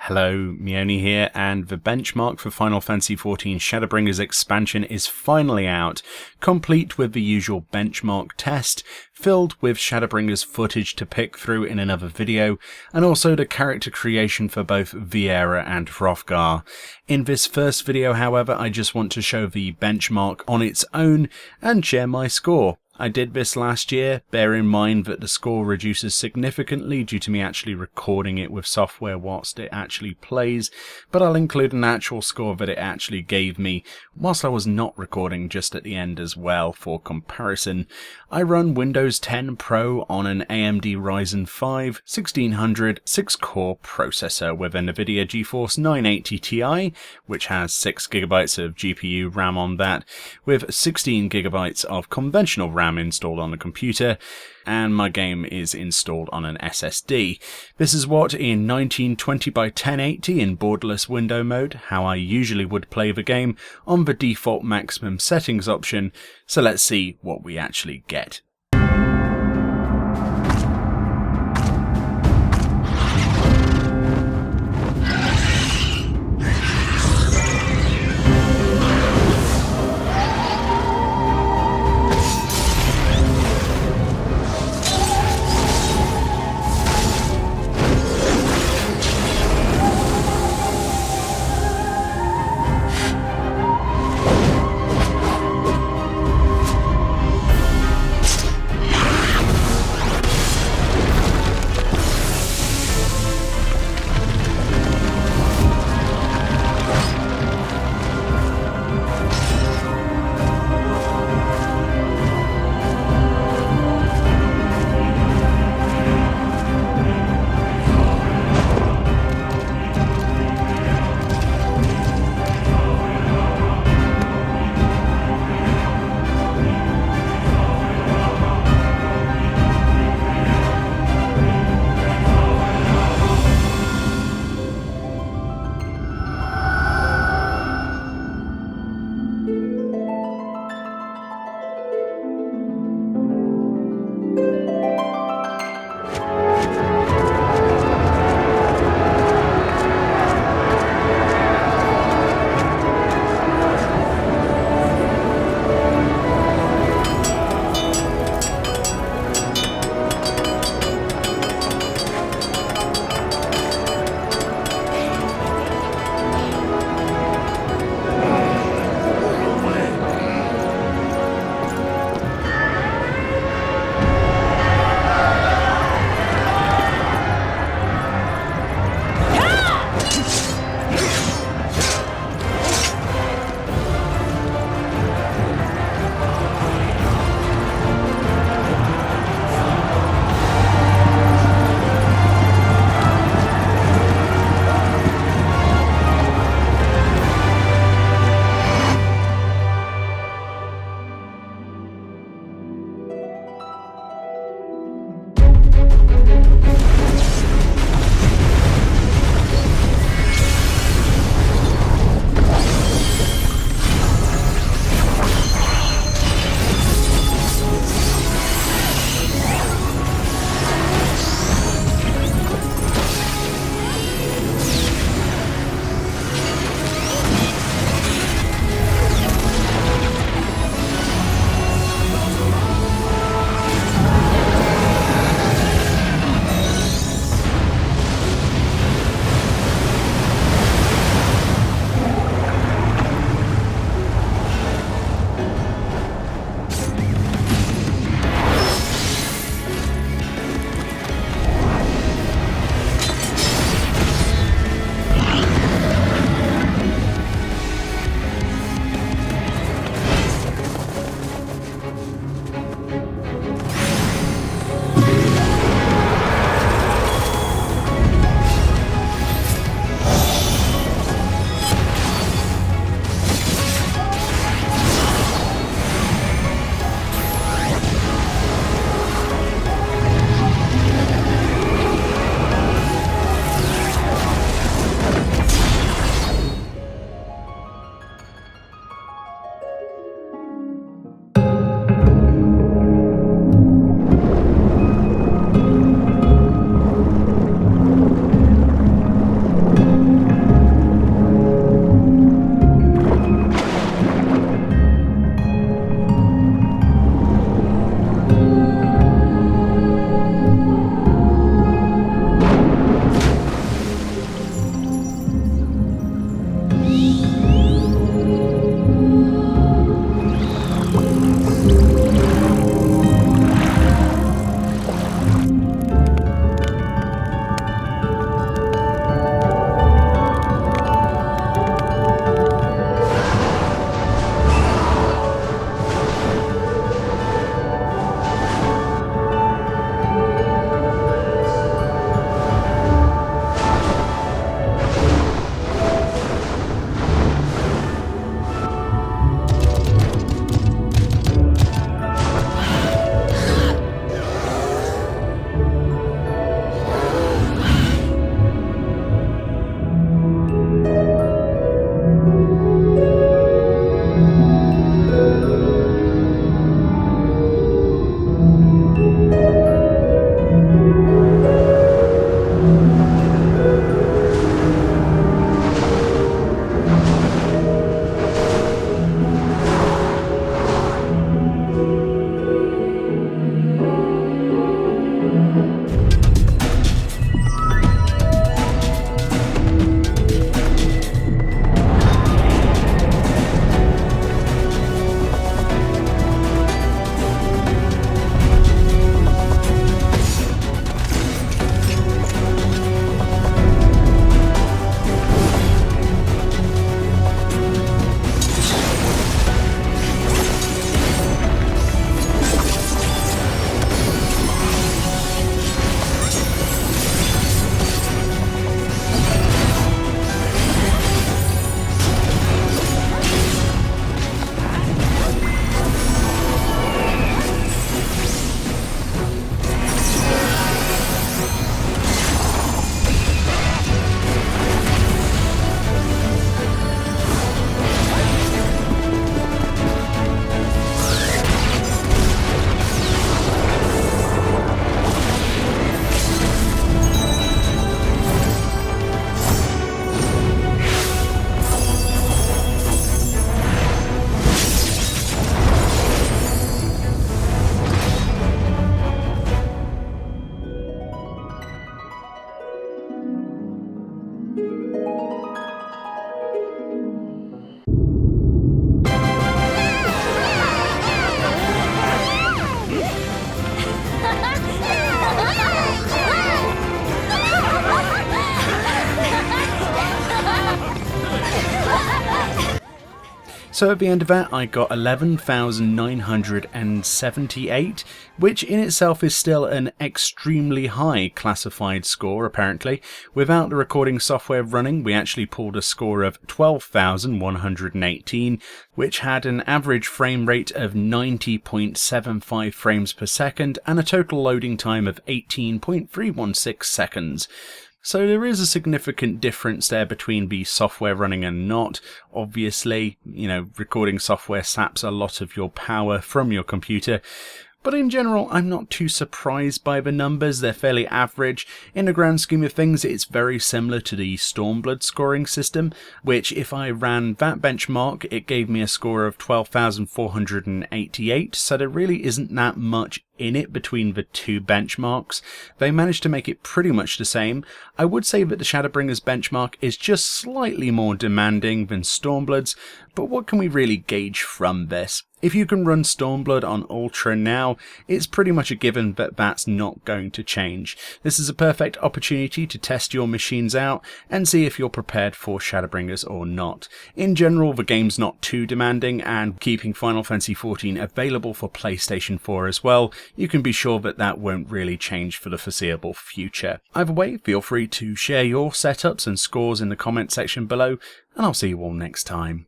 Hello, Meoni here, and the benchmark for Final Fantasy XIV Shadowbringers expansion is finally out, complete with the usual benchmark test, filled with Shadowbringers footage to pick through in another video, and also the character creation for both Viera and Hrothgar. In this first video, however, I just want to show the benchmark on its own and share my score. I did this last year. Bear in mind that the score reduces significantly due to me actually recording it with software whilst it actually plays, but I'll include an actual score that it actually gave me whilst I was not recording just at the end as well for comparison. I run Windows 10 Pro on an AMD Ryzen 5 1600 6-core processor with a NVIDIA GeForce 980 Ti, which has 6GB of GPU RAM on that, with 16GB of conventional RAM installed on the computer, and my game is installed on an SSD. This is what in 1920 by 1080 in borderless window mode, how I usually would play the game on the default maximum settings option, so let's see what we actually get. So at the end of that, I got 11,978, which in itself is still an extremely high classified score, apparently. Without the recording software running, we actually pulled a score of 12,118, which had an average frame rate of 90.75 frames per second and a total loading time of 18.316 seconds. So there is a significant difference there between the software running and not. Obviously, recording software saps a lot of your power from your computer. But in general, I'm not too surprised by the numbers. They're fairly average. In the grand scheme of things, it's very similar to the Stormblood scoring system, which if I ran that benchmark, it gave me a score of 12,488, so there really isn't that much in it between the two benchmarks. They managed to make it pretty much the same. I would say that the Shadowbringers benchmark is just slightly more demanding than Stormblood's, but what can we really gauge from this? If you can run Stormblood on Ultra now, it's pretty much a given that that's not going to change. This is a perfect opportunity to test your machines out and see if you're prepared for Shadowbringers or not. In general, the game's not too demanding, and keeping Final Fantasy XIV available for PlayStation 4 as well, you can be sure that that won't really change for the foreseeable future. Either way, feel free to share your setups and scores in the comment section below, and I'll see you all next time.